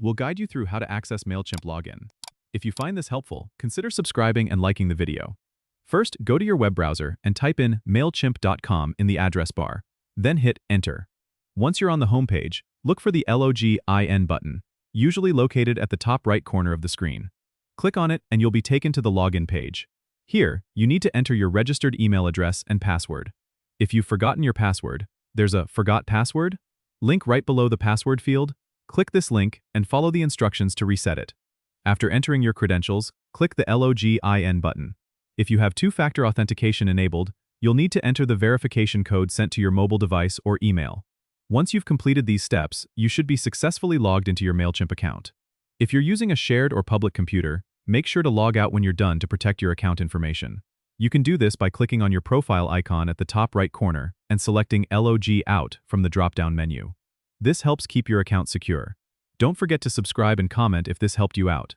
we'll guide you through how to access Mailchimp login. If you find this helpful, consider subscribing and liking the video. First, go to your web browser and type in mailchimp.com in the address bar. Then hit Enter. Once you're on the homepage, look for the login button, usually located at the top right corner of the screen. Click on it and you'll be taken to the login page. Here, you need to enter your registered email address and password. If you've forgotten your password, there's a Forgot Password link right below the password field. Click this link and follow the instructions to reset it. After entering your credentials, click the login button. If you have two-factor authentication enabled, you'll need to enter the verification code sent to your mobile device or email. Once you've completed these steps, you should be successfully logged into your Mailchimp account. If you're using a shared or public computer, make sure to log out when you're done to protect your account information. You can do this by clicking on your profile icon at the top right corner and selecting Log Out from the drop-down menu. This helps keep your account secure. Don't forget to subscribe and comment if this helped you out.